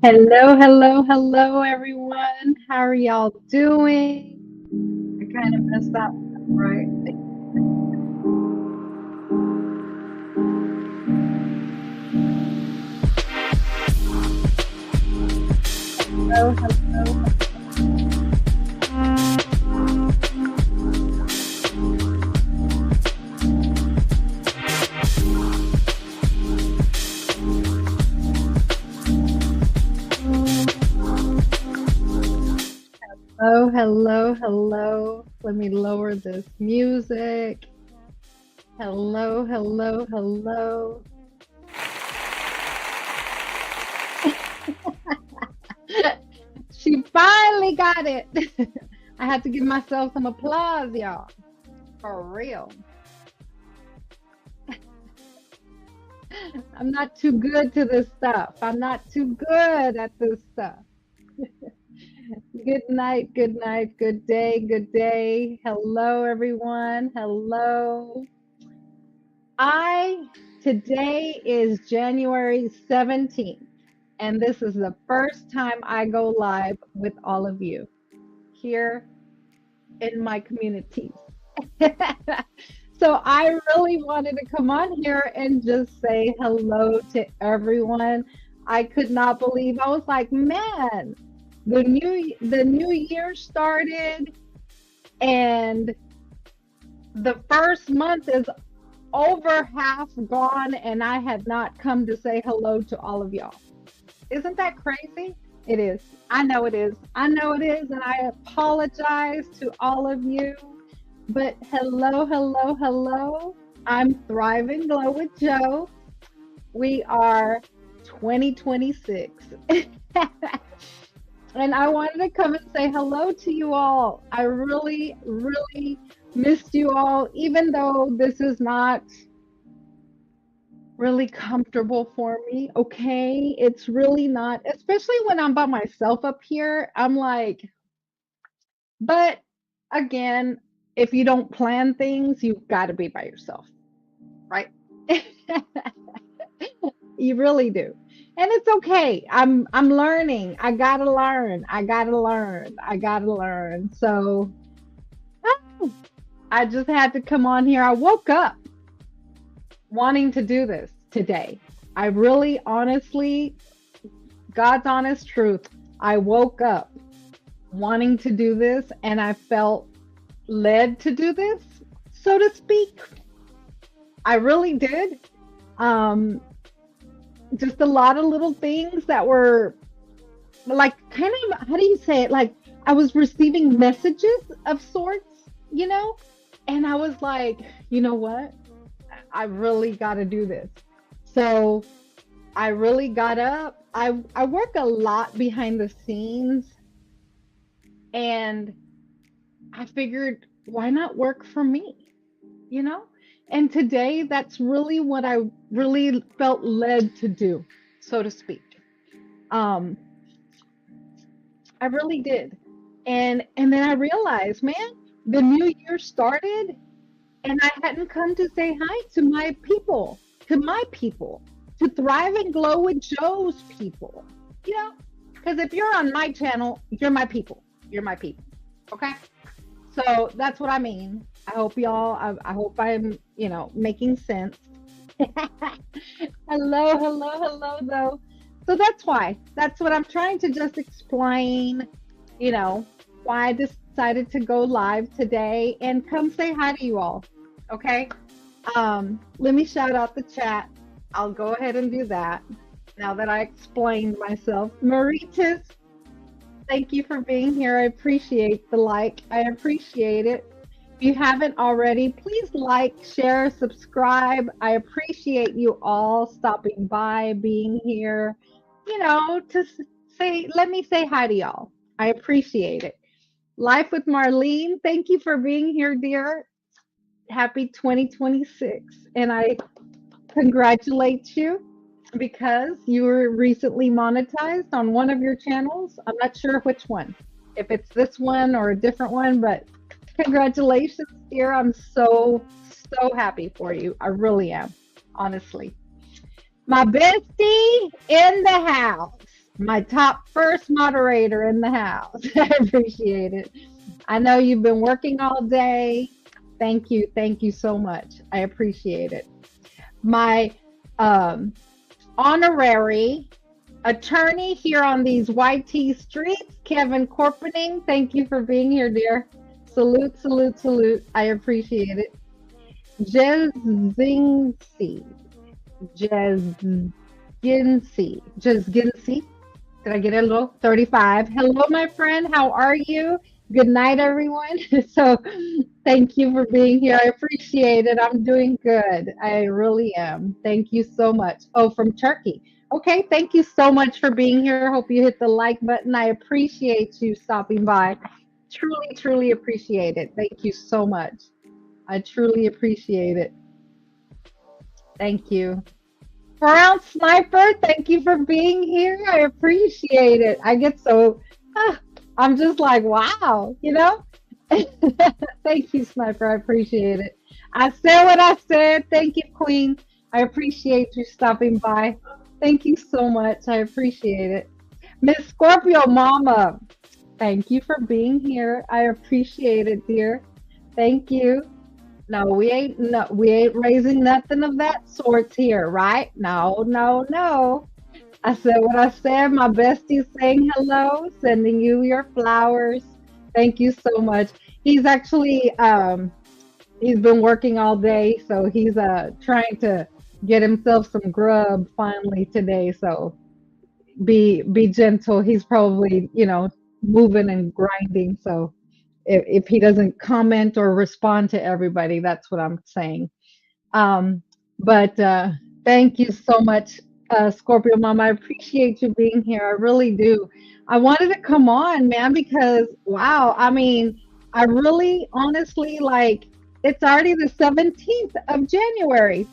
Hello, hello, hello, everyone. How are y'all doing? I kind of messed that one up, right? Hello, hello, hello, hello, hello. Let me lower this music. Hello, hello, hello. She finally got it. I had to give myself some applause, y'all. For real. I'm not too good to this stuff. I'm not too good at this stuff. Good night, good day, good day. Hello, everyone. Hello. I Today is January 17th, and this is the first time I go live with all of you here in my communities. So I really wanted to come on here and just say hello to everyone. I could not believe. I was like, man, the new year started and the first month is over half gone and I had not come to say hello to all of y'all. Isn't that crazy? It is. I know it is. I know it is. And I apologize to all of you. But hello, hello, hello. I'm Thriving Glow with Joe. We are 2026. And I wanted to come and say hello to you all. I really, really missed you all, even though this is not really comfortable for me. Okay. It's really not, especially when I'm by myself up here. I'm like, but again, if you don't plan things, you've got to be by yourself, right? You really do. And it's okay. I'm learning. I got to learn. I got to learn. I got to learn. So I just had to come on here. I woke up wanting to do this today. I really honestly, God's honest truth, I woke up wanting to do this and I felt led to do this, so to speak. I really did. Um, just a lot of little things that were like kind of, how do you say it? Like I was receiving messages of sorts, you know? And I was like, you know what? I really got to do this. So I really got up. I work a lot behind the scenes and I figured why not work for me, you know? And today that's really what I really felt led to do, so to speak. Um I really did. And then I realized, man, the new year started and I hadn't come to say hi to my people, to Thrive and Glow with Joe's people. You know, because if you're on my channel, you're my people. You're my people. Okay. So that's what I mean. I hope y'all, I hope I'm, making sense. Hello, hello, hello, though. So that's why. That's what I'm trying to just explain, you know, why I decided to go live today and come say hi to you all. Okay. Let me shout out the chat. I'll go ahead and do that now that I explained myself. Maritas, thank you for being here. I appreciate the like. I appreciate it. If you haven't already, please like, share, subscribe. I appreciate you all stopping by, being here, let me say hi to y'all. I appreciate it. Life with Marlene, thank you for being here, dear. Happy 2026. And I congratulate you because you were recently monetized on one of your channels. I'm not sure which one, if it's this one or a different one, but congratulations, dear. I'm so, so happy for you. I really am, honestly. My bestie in the house. My top first moderator in the house. I appreciate it. I know you've been working all day. Thank you. Thank you so much. I appreciate it. My um, honorary attorney here on these YT streets, Kevin Corpening. Thank you for being here, dear. Salute, salute, salute. I appreciate it. Jezingsi. Jezginsi. Did I get it a little? 35. Hello, my friend. How are you? Good night, everyone. So, thank you for being here. I appreciate it. I'm doing good. I really am. Thank you so much. Oh, from Turkey. Okay, thank you so much for being here. Hope you hit the like button. I appreciate you stopping by. Truly, truly appreciate it. Thank you so much. I truly appreciate it. Thank you. Brown Sniper, thank you for being here. I appreciate it. I get so, ah, I'm just like, wow, you know? Thank you, Sniper. I appreciate it. I said what I said. Thank you, Queen. I appreciate you stopping by. Thank you so much. I appreciate it. Miss Scorpio Mama, thank you for being here. I appreciate it, dear. Thank you. No, we ain't raising nothing of that sorts here, right? No, no, no. I said what I said. My bestie's saying hello, sending you your flowers. Thank you so much. He's actually he's been working all day, so he's trying to get himself some grub finally today. So be gentle. He's probably, moving and grinding. So if he doesn't comment or respond to everybody, that's what I'm saying. Um, but thank you so much, Scorpio Mom. I appreciate you being here. I really do. I wanted to come on, man, because wow, I mean, I really honestly like it's already the 17th of January,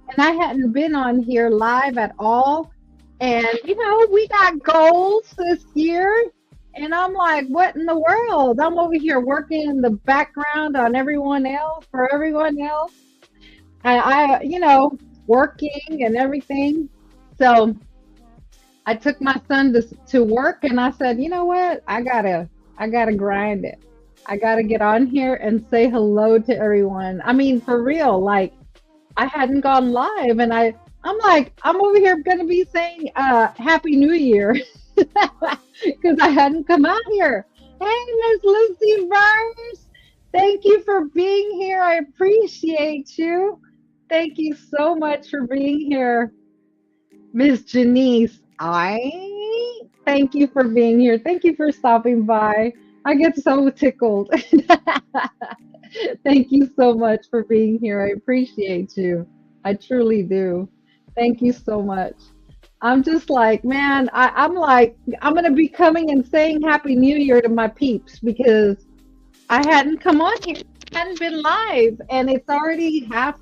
and I hadn't been on here live at all. And we got goals this year. And I'm like, what in the world? I'm over here working in the background on everyone else for everyone else working and everything. So I took my son to work and I said, you know what? I gotta grind it. I gotta get on here and say hello to everyone. I mean, for real, like I hadn't gone live and I'm like, I'm over here gonna be saying Happy New Year because I hadn't come out here. Hey, Miss Lucy Burns, thank you for being here. I appreciate you. Thank you so much for being here, Miss Janice. I thank you for being here. Thank you for stopping by. I get so tickled. Thank you so much for being here. I appreciate you. I truly do. Thank you so much. I'm just like, man, I'm like, I'm going to be coming and saying Happy New Year to my peeps because I hadn't come on here, hadn't been live, and it's already half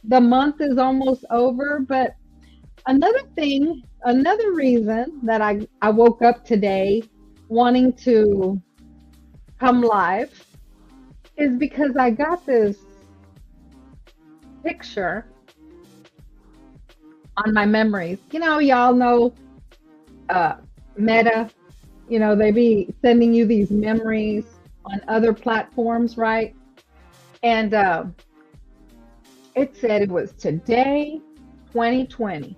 the month is almost over. But another reason that I woke up today wanting to come live is because I got this picture on my memories. Y'all know uh, Meta, they be sending you these memories on other platforms, right? And it said it was today, 2020.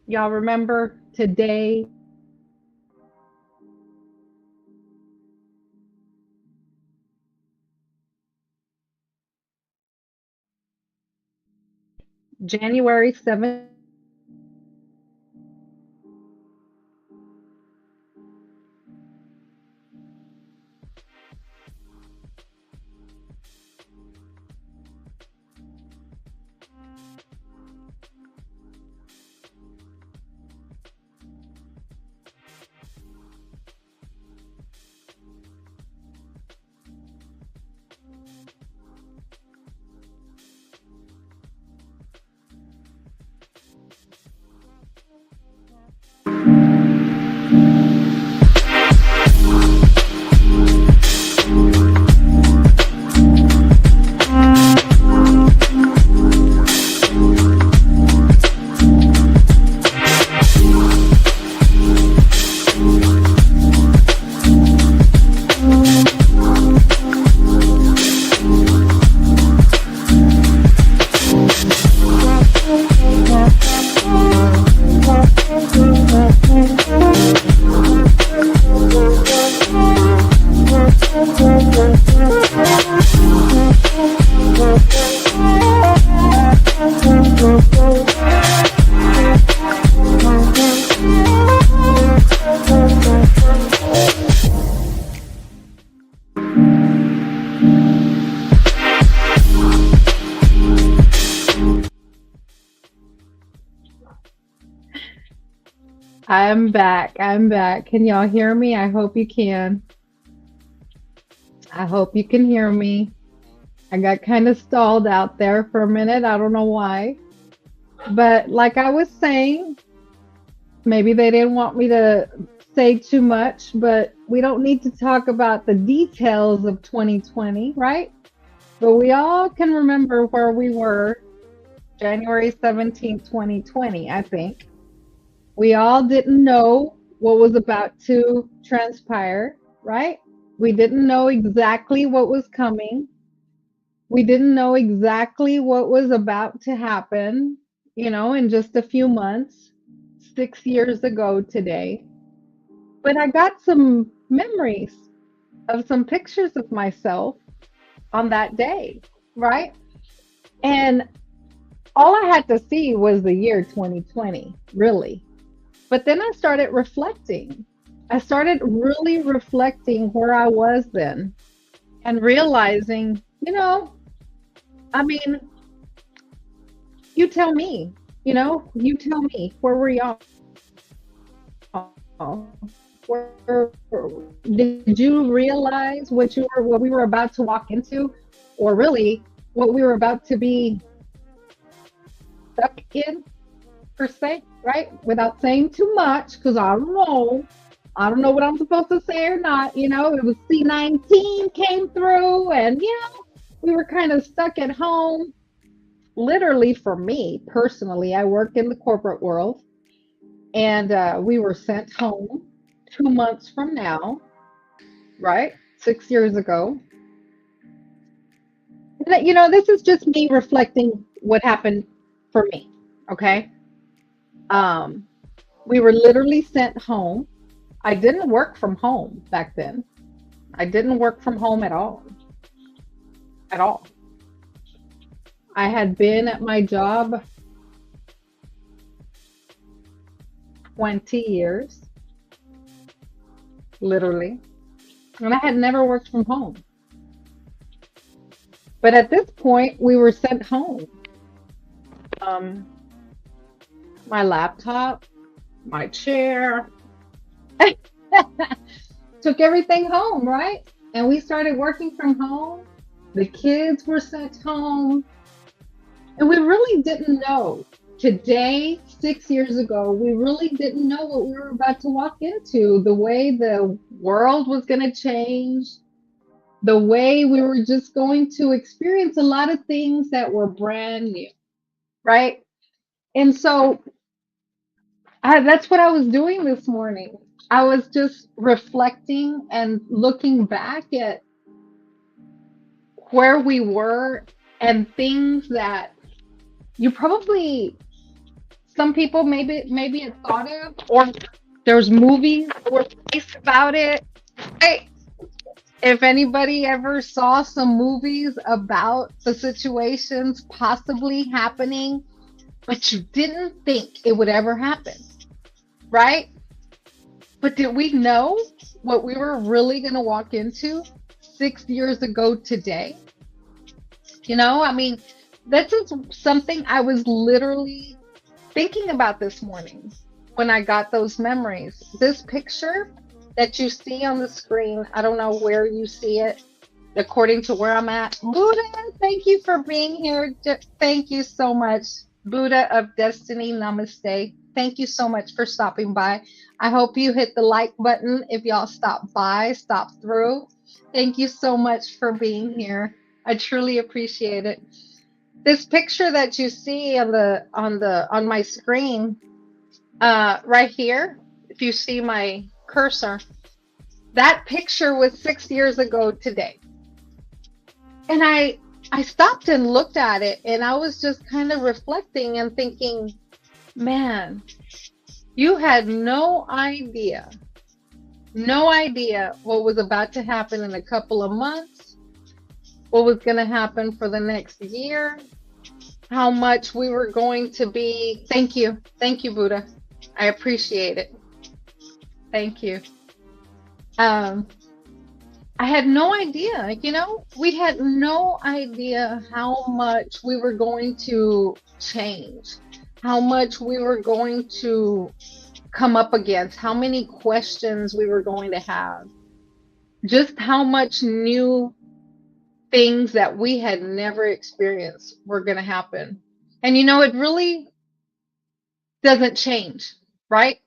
Y'all remember today? January 7th. I'm back. I'm back. Can y'all hear me? I hope you can. I hope you can hear me. I got kind of stalled out there for a minute. I don't know why. But like I was saying, maybe they didn't want me to say too much, but we don't need to talk about the details of 2020, right? But we all can remember where we were January 17th, 2020, I think. We all didn't know what was about to transpire, right? We didn't know exactly what was coming. We didn't know exactly what was about to happen, in just a few months, 6 years ago today. But I got some memories of some pictures of myself on that day, right? And all I had to see was the year 2020, really. But then I started reflecting. I started really reflecting where I was then and realizing, I mean, you tell me, you tell me, where were y'all? Where, did you realize what we were about to walk into, or really what we were about to be stuck in, per se, right? Without saying too much, because I don't know. I don't know what I'm supposed to say or not. It was C-19 came through, and we were kind of stuck at home. Literally, for me personally, I work in the corporate world, and we were sent home 2 months from now, right? 6 years ago. And, this is just me reflecting what happened for me. Okay. Um, we were literally sent home. I didn't work from home back then. I didn't work from home at all. At all. I had been at my job 20 years, literally, and I had never worked from home. But at this point, we were sent home. Um, my laptop, my chair, took everything home, right? And we started working from home. The kids were sent home. And we really didn't know. Today, 6 years ago, we really didn't know what we were about to walk into, the way the world was going to change, the way we were just going to experience a lot of things that were brand new, right? And so that's what I was doing this morning. I was just reflecting and looking back at where we were and things that you probably, some people maybe had thought of, or there's movies that were based about it. Right? If anybody ever saw some movies about the situations possibly happening, but you didn't think it would ever happen, right? But did we know what we were really going to walk into 6 years ago today? I mean, this is something I was literally thinking about this morning when I got those memories. This picture that you see on the screen, I don't know where you see it according to where I'm at. Buddha, thank you for being here. Thank you so much. Buddha of Destiny, namaste. Thank you so much for stopping by. I hope you hit the like button if y'all stop by, stop through. Thank you so much for being here. I truly appreciate it. This picture that you see on my screen, right here, if you see my cursor, that picture was 6 years ago today. And I stopped and looked at it, and I was just kind of reflecting and thinking, man, you had no idea what was about to happen in a couple of months, what was going to happen for the next year, how much we were going to be. Thank you, Buddha. I appreciate it. Thank you. I had no idea, we had no idea how much we were going to change, how much we were going to come up against, how many questions we were going to have, just how much new things that we had never experienced were going to happen. And it really doesn't change, right?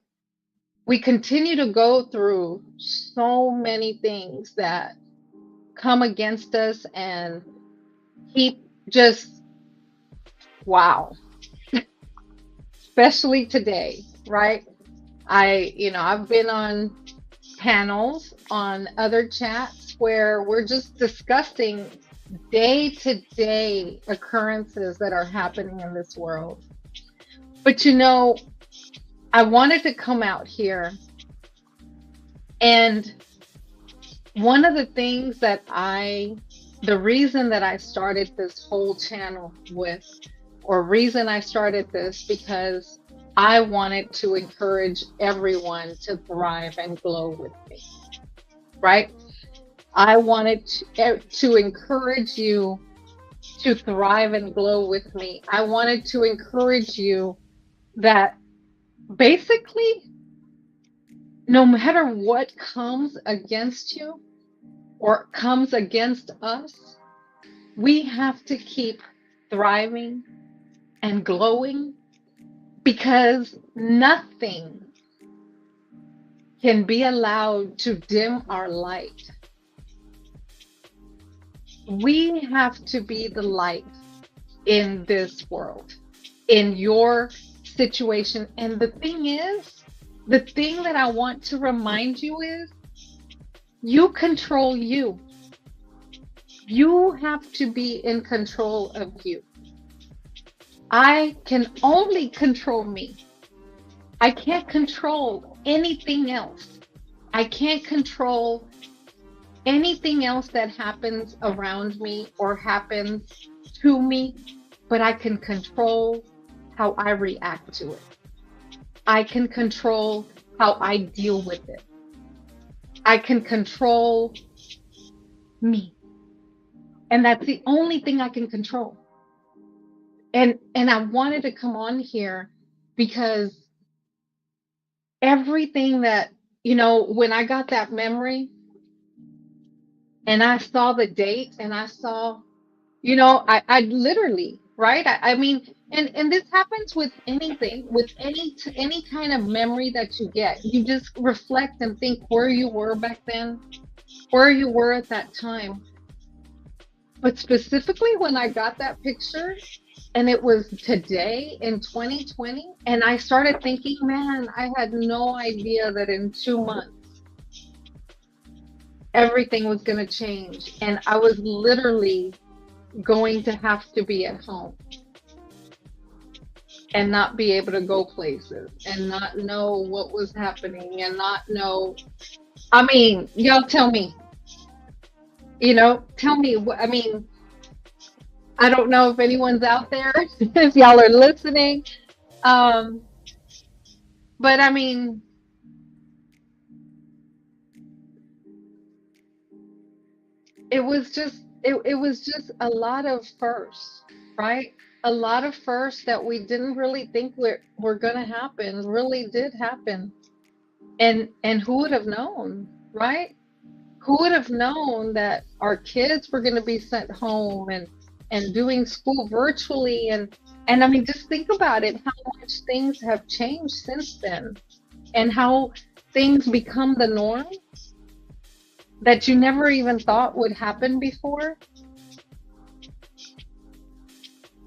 We continue to go through so many things that come against us and keep just, wow, especially today, right? I've been on panels, on other chats where we're just discussing day to day occurrences that are happening in this world. But I wanted to come out here, and one of the things the reason that I started this whole channel with, or reason I started this, because I wanted to encourage everyone to thrive and glow with me, right? I wanted to encourage you to thrive and glow with me. I wanted to encourage you that basically, no matter what comes against you or comes against us, we have to keep thriving and glowing, because nothing can be allowed to dim our light. We have to be the light in this world, in your situation. And the thing that I want to remind you is, you control you. You have to be in control of you. I can only control me. I can't control anything else. I can't control anything else that happens around me or happens to me, but I can control how I react to it. I can control how I deal with it. I can control me. And that's the only thing I can control. And I wanted to come on here because everything that, when I got that memory and I saw the date and I saw, I literally, right? I mean, and this happens with anything, with any kind of memory that you get. You just reflect and think where you were back then, where you were at that time. But specifically when I got that picture, and it was today in 2020, and I started thinking, man, I had no idea that in 2 months everything was going to change, and I was literally going to have to be at home and not be able to go places and not know what was happening and not know. I mean, y'all tell me, tell me what, I mean, I don't know if anyone's out there, if y'all are listening. But I mean, it was just a lot of firsts, right? A lot of firsts that we didn't really think were gonna happen, really did happen. And who would have known, right? Who would have known that our kids were going to be sent home and doing school virtually, and I mean, just think about it, how much things have changed since then, and how things become the norm that you never even thought would happen before.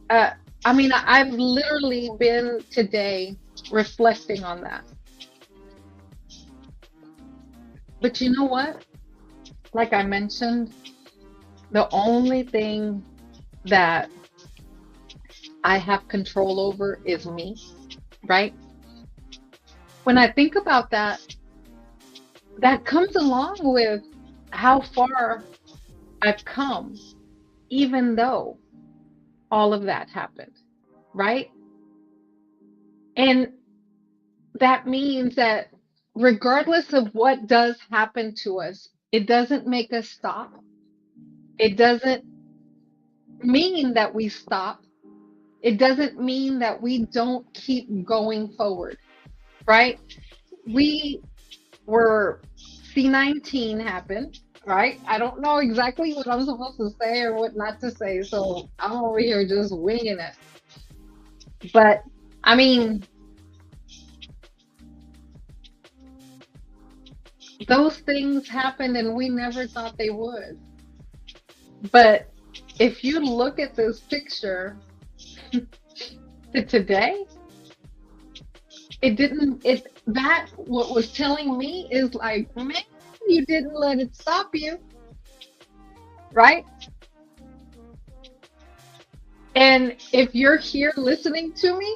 uh, I mean, I've literally been today reflecting on that. But you know what, like I mentioned, the only thing that I have control over is me, right? When I think about that, that comes along with how far I've come, even though all of that happened, right? And that means that regardless of what does happen to us, it doesn't make us stop. It doesn't mean that we stop. It doesn't mean that we don't keep going forward, right? we were C19 happened, right? I don't know exactly what I'm supposed to say or what not to say, so I'm over here just winging it. But I mean, those things happened and we never thought they would. But if you look at this picture to today, it didn't, it, that, what was telling me is like, man, you didn't let it stop you, right? And if you're here listening to me,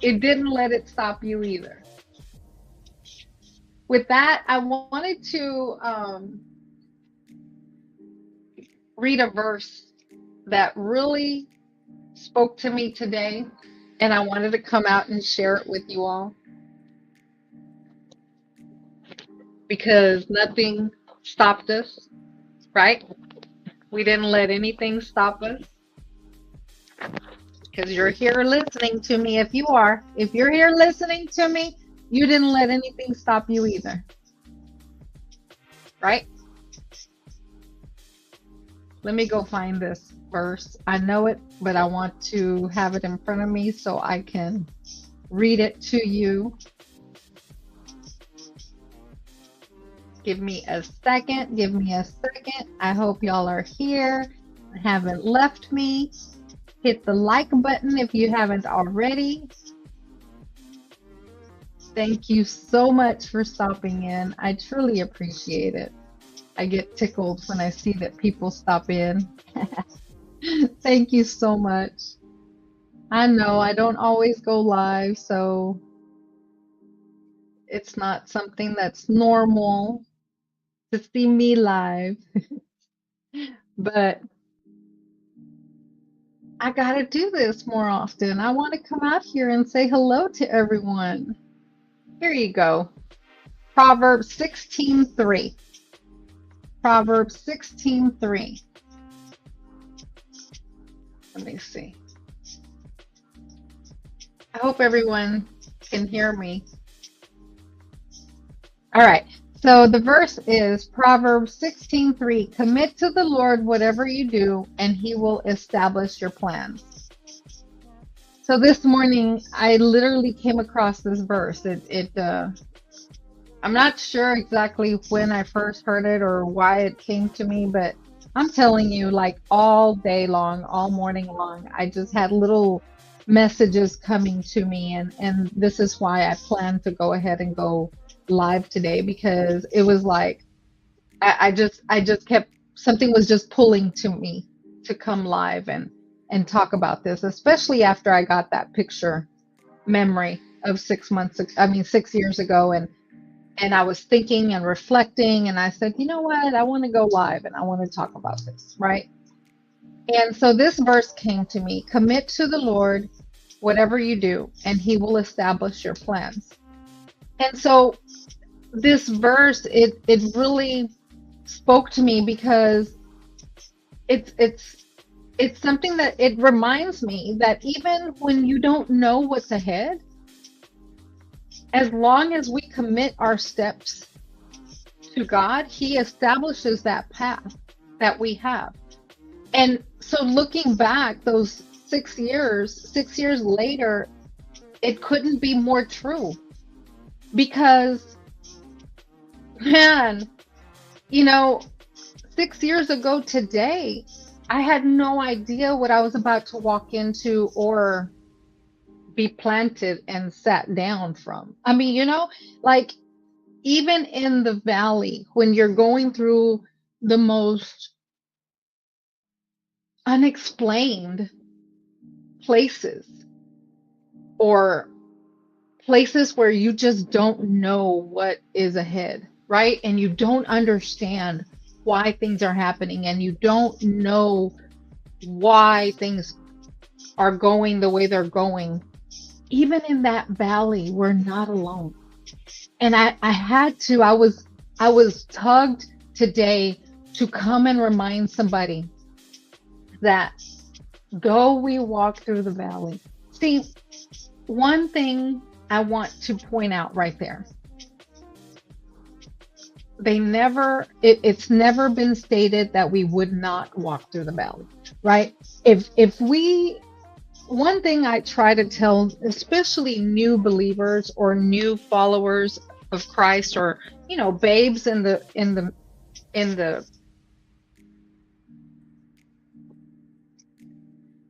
it didn't let it stop you either. With that, I wanted to read a verse that really spoke to me today, and I wanted to come out and share it with you all because nothing stopped us, right? We didn't let anything stop us because you're here listening to me. If you're here listening to me, you didn't let anything stop you either, right? Let me go find this verse. I know it, but I want to have it in front of me so I can read it to you. Give me a second. Give me a second. I hope y'all are here and haven't left me. Hit the like button if you haven't already. Thank you so much for stopping in. I truly appreciate it. I get tickled when I see that people stop in. Thank you so much. I know I don't always go live, so it's not something that's normal to see me live, but I gotta do this more often. I want to come out here and say hello to everyone. Here you go. Proverbs 16:3. Proverbs 16:3. Let me see. I hope everyone can hear me. All right. So the verse is Proverbs 16:3. Commit to the Lord whatever you do, and he will establish your plans. So this morning, I literally came across this verse. I'm not sure exactly when I first heard it or why it came to me, but I'm telling you, like all day long, all morning long, I just had little messages coming to me, and this is why I plan to go ahead and go live today, because it was like I just kept, something was just pulling to me to come live and talk about this, especially after I got that picture memory of 6 years ago, and I was thinking and reflecting, and I said, you know what, I want to go live and I want to talk about this, right? And so this verse came to me: commit to the Lord whatever you do, and he will establish your plans. And so this verse, it really spoke to me because it's something that it reminds me that even when you don't know what's ahead, as long as we commit our steps to God, he establishes that path that we have. And so looking back, those 6 years later, it couldn't be more true, because man, 6 years ago today, I had no idea what I was about to walk into or be planted and sat down from. I mean, like even in the valley, when you're going through the most unexplained places, or places where you just don't know what is ahead, right? And you don't understand why things are happening, and you don't know why things are going the way they're going. Even in that valley, we're not alone. And I was tugged today to come and remind somebody that though we walk through the valley. See, one thing I want to point out right there it's never been stated that we would not walk through the valley, right? If we One thing I try to tell, especially new believers or new followers of Christ, or babes in the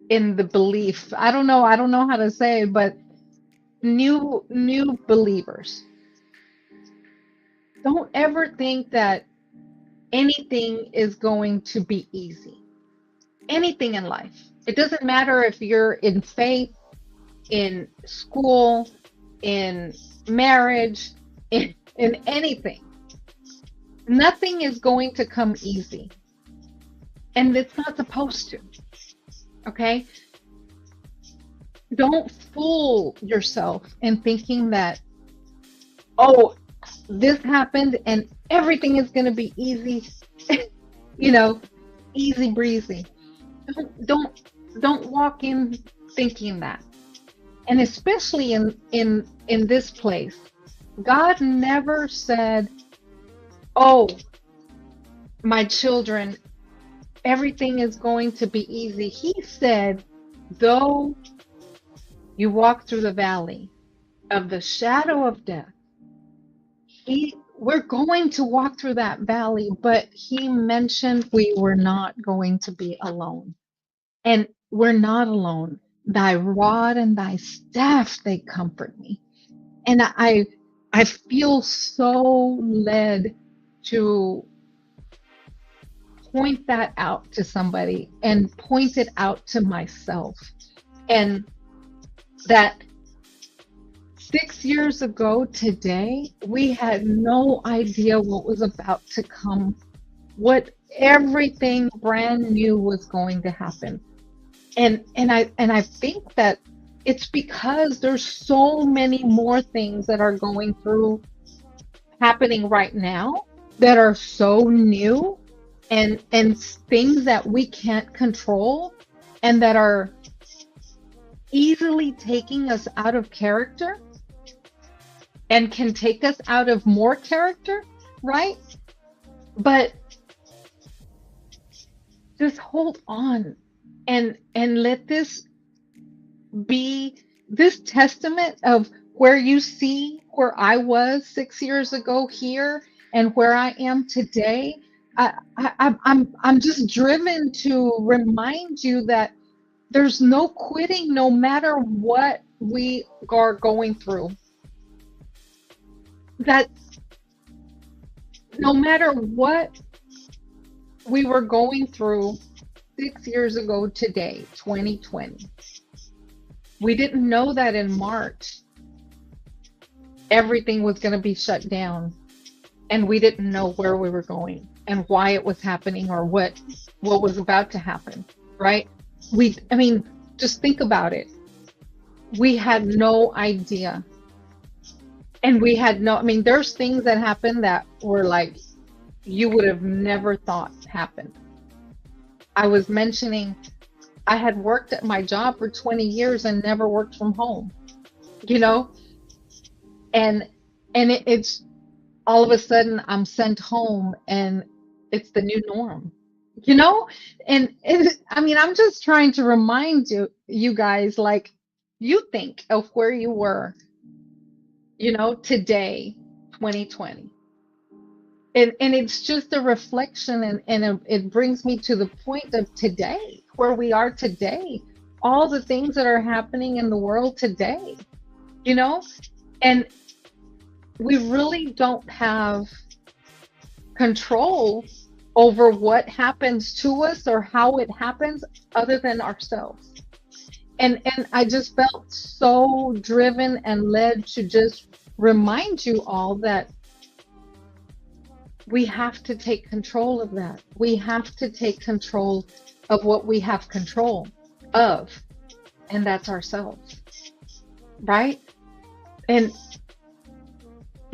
in the belief. I don't know how to say it, but new believers, don't ever think that anything is going to be easy. Anything in life. It doesn't matter if you're in faith, in school, in marriage, in anything. Nothing is going to come easy. And it's not supposed to. Okay? Don't fool yourself in thinking that, oh, this happened and everything is going to be easy, easy breezy. Don't walk in thinking that. And especially in this place, God never said, oh, my children, everything is going to be easy. He said, though you walk through the valley of the shadow of death, we're going to walk through that valley, but he mentioned we were not going to be alone. And we're not alone. Thy rod and thy staff, they comfort me. And I feel so led to point that out to somebody and point it out to myself. And that 6 years ago today, we had no idea what was about to come, what everything brand new was going to happen. And I think that it's because there's so many more things that are happening right now that are so new, and things that we can't control, and that are easily taking us out of character and can take us out of more character, right? But just hold on and let this be this testament of where you see where I was 6 years ago here and where I am today. I'm just driven to remind you that there's no quitting, no matter what we are going through. That no matter what we were going through 6 years ago today, 2020, we didn't know that in March everything was going to be shut down, and we didn't know where we were going and why it was happening, or what was about to happen, right? I mean, just think about it. We had no idea. And there's things that happened that were like, you would have never thought happened. I was mentioning, I had worked at my job for 20 years and never worked from home, and it's all of a sudden I'm sent home and it's the new norm, and I'm just trying to remind you guys, like, you think of where you were, today, 2020. And it's just a reflection, and it brings me to the point of today, where we are today, all the things that are happening in the world today, and we really don't have control over what happens to us or how it happens other than ourselves. And I just felt so driven and led to just remind you all that we have to take control of that. We have to take control of what we have control of, and that's ourselves, right? And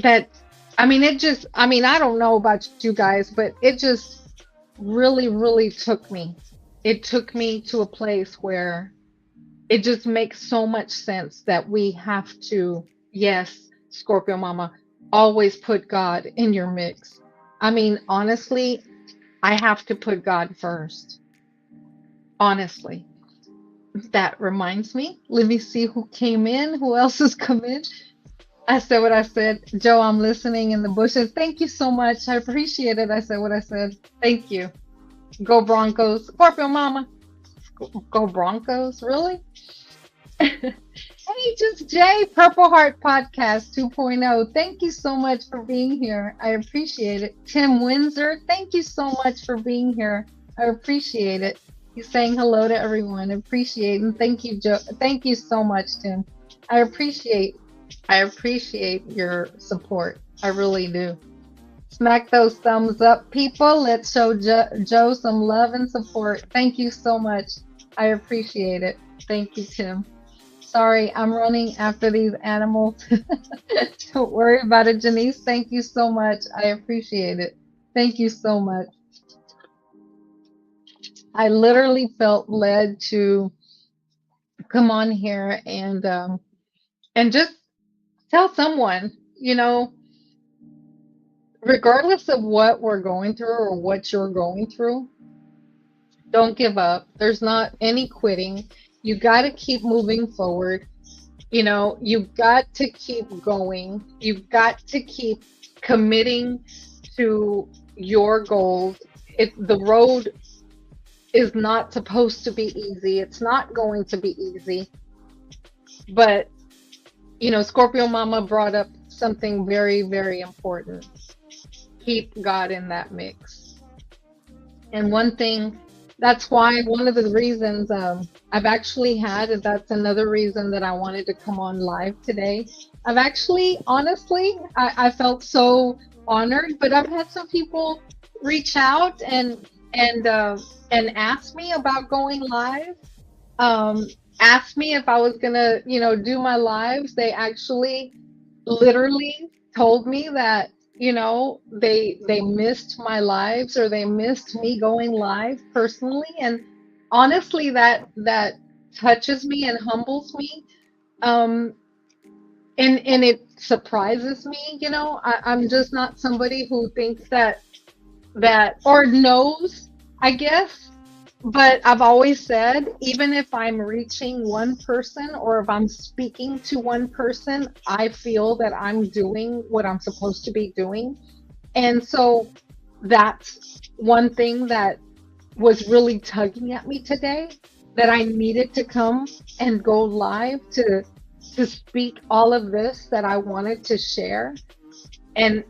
that, I don't know about you guys, but it just really, really took me. It took me to a place where it just makes so much sense that we have to, yes, Scorpio Mama, always put God in your mix. I mean, honestly, I have to put God first. Honestly. That reminds me. Let me see who came in. Who else has come in? I said what I said. Joe, I'm listening in the bushes. Thank you so much. I appreciate it. I said what I said. Thank you. Go Broncos. Scorpio Mama. Go Broncos. Really? Hey, just Jay, Purple Heart Podcast 2.0. Thank you so much for being here. I appreciate it. Tim Windsor, thank you so much for being here. I appreciate it. He's saying hello to everyone. Appreciate and thank you, Joe. Thank you so much, Tim. I appreciate your support. I really do. Smack those thumbs up, people. Let's show Joe some love and support. Thank you so much. I appreciate it. Thank you, Tim. Sorry, I'm running after these animals. Don't worry about it, Janice. Thank you so much. I appreciate it. Thank you so much. I literally felt led to come on here and just tell someone, regardless of what we're going through or what you're going through, don't give up. There's not any quitting. You got to keep moving forward. You've got to keep going. You've got to keep committing to your goals. The road is not supposed to be easy. It's not going to be easy. But, Scorpio Mama brought up something very, very important. Keep God in that mix. And that's why one of the reasons I've actually had, and that's another reason that I wanted to come on live today. I've actually, honestly, I felt so honored, but I've had some people reach out and ask me about going live. Asked me if I was gonna, do my lives. They actually literally told me that they missed my lives or they missed me going live personally, and honestly that touches me and humbles me, um and it surprises me. I'm just not somebody who thinks that or knows, I guess. But I've always said, even if I'm reaching one person or if I'm speaking to one person, I feel that I'm doing what I'm supposed to be doing. And so that's one thing that was really tugging at me today, that I needed to come and go live to speak all of this that I wanted to share. And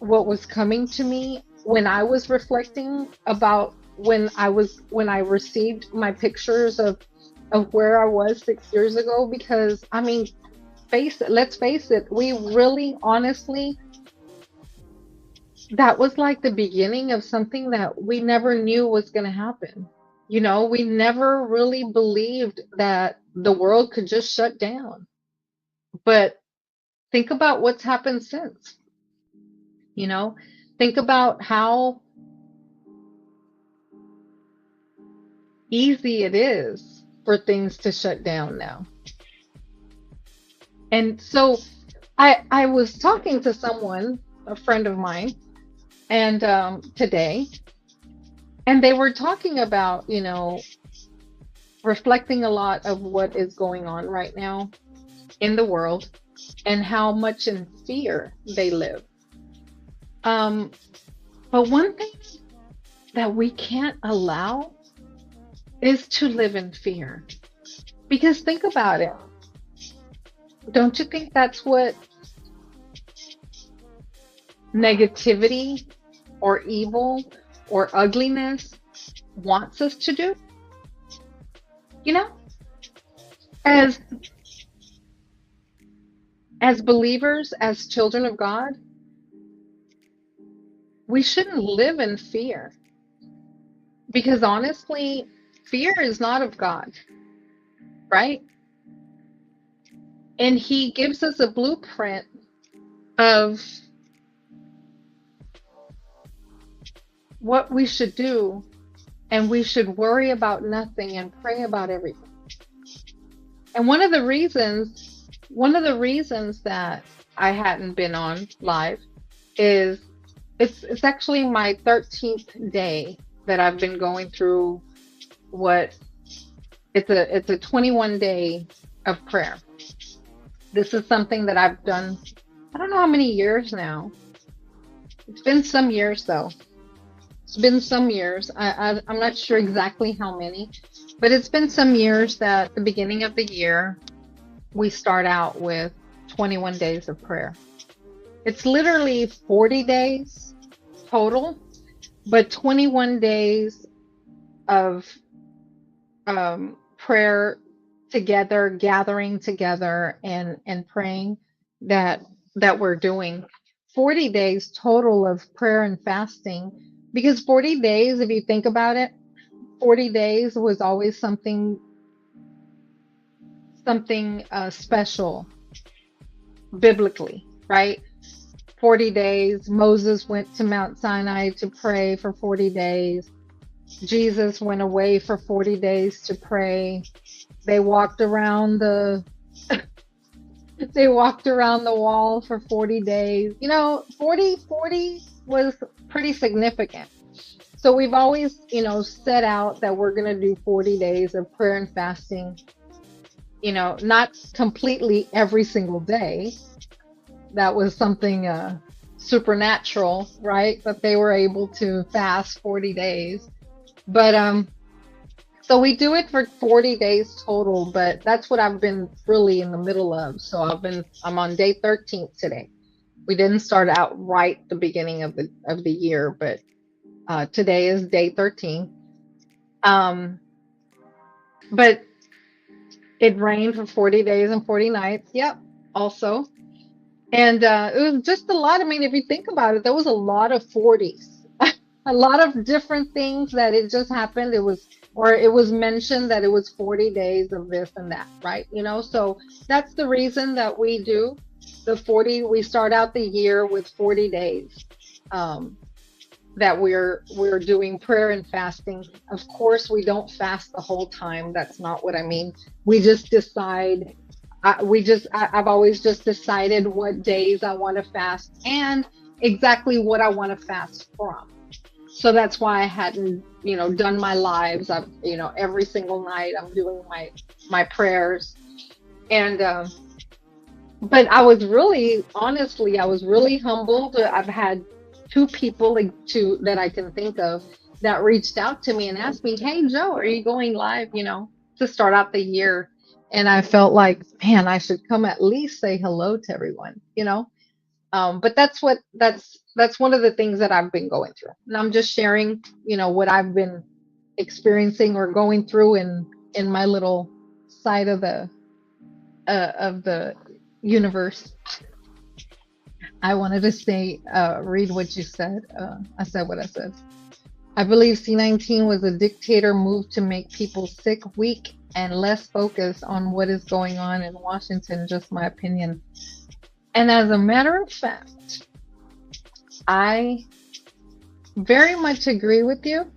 what was coming to me when I was reflecting about when I received my pictures of where I was 6 years ago. Because I mean, let's face it, we really honestly, that was like the beginning of something that we never knew was going to happen. We never really believed that the world could just shut down. But think about what's happened since. Think about how easy it is for things to shut down now. And so I was talking to someone, a friend of mine, and today, and they were talking about, reflecting a lot of what is going on right now in the world and how much in fear they live. But one thing that we can't allow is to live in fear. Because think about it. Don't you think that's what negativity or evil or ugliness wants us to do? As believers, as children of God, we shouldn't live in fear. Because honestly, fear is not of God, right? And He gives us a blueprint of what we should do, and we should worry about nothing and pray about everything. And one of the reasons that I hadn't been on live is it's actually my 13th day that I've been going through what it's a 21 day of prayer. This is something that I've done, I don't know how many years now. It's been some years though. It's been some years. I'm not sure exactly how many, but it's been some years that at the beginning of the year we start out with 21 days of prayer. It's literally 40 days total, but 21 days of prayer together, gathering together and praying that we're doing. 40 days total of prayer and fasting, because 40 days, if you think about it, 40 days was always something special biblically, right? 40 days. Moses went to Mount Sinai to pray for 40 days. Jesus went away for 40 days to pray. They walked around the they walked around the wall for 40 days. 40 was pretty significant. So we've always, set out that we're going to do 40 days of prayer and fasting, not completely every single day. That was something supernatural, right? That they were able to fast 40 days. But so we do it for 40 days total, but that's what I've been really in the middle of. So I'm on day 13th today. We didn't start out right the beginning of the year, but today is day 13. But it rained for 40 days and 40 nights. Yep, also. And it was just a lot. I mean, if you think about it, there was a lot of 40s, a lot of different things that it just happened. It was mentioned that it was 40 days of this and that, right? So that's the reason that we do the 40. We start out the year with 40 days that we're doing prayer and fasting. Of course, we don't fast the whole time. That's not what I mean. We just decide. I've always just decided what days I want to fast and exactly what I want to fast from. So that's why I hadn't, done my lives. Every single night I'm doing my prayers. And but I was really, honestly, I was really humbled. I've had two people that I can think of that reached out to me and asked me, "Hey Joe, are you going live, to start out the year?" And I felt like, man, I should come at least say hello to everyone. But that's one of the things that I've been going through. And I'm just sharing, what I've been experiencing or going through in my little side of the universe. I wanted to say, read what you said. I said what I said. I believe C-19 was a dictator move to make people sick, weak, and less focused on what is going on in Washington, just my opinion. And as a matter of fact, I very much agree with you.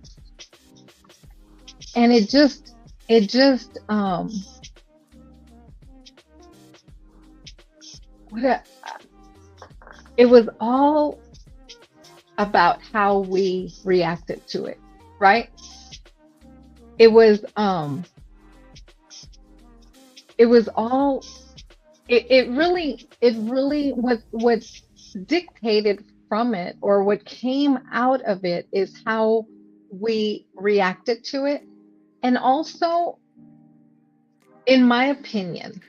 And it was all about how we reacted to it, right? It was really what dictated from it, or what came out of it, is how we reacted to it. And also, in my opinion,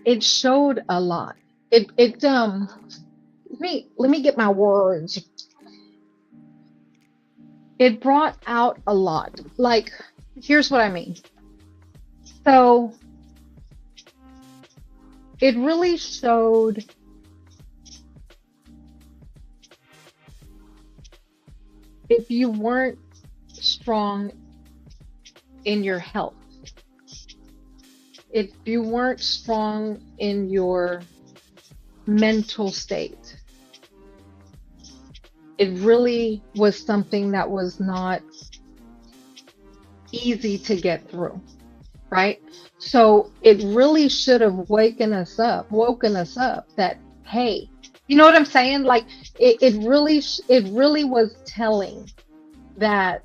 it showed a lot. Let me get my words. It brought out a lot. Like, here's what I mean. So it really showed if you weren't strong in your health, if you weren't strong in your mental state, it really was something that was not easy to get through, right? So it really should have woken us up that, hey, You know what I'm saying? Like it really was telling that,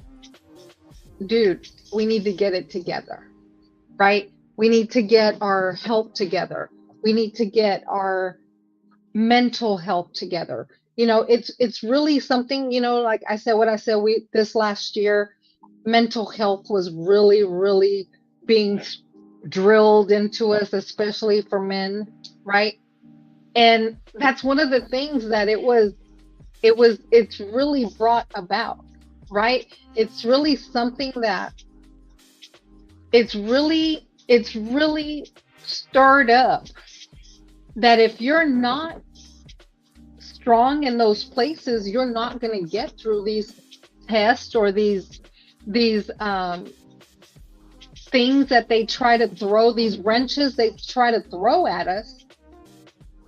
dude, we need to get it together, right? We need to get our health together. We need to get our mental health together. It's really something, like I said, what I said, we this last year, mental health was really, really being drilled into us, especially for men, right? And that's one of the things that it's really brought about, right? It's really something that it's really stirred up, that if you're not strong in those places, you're not going to get through these tests or these things that they try to throw, these wrenches they try to throw at us.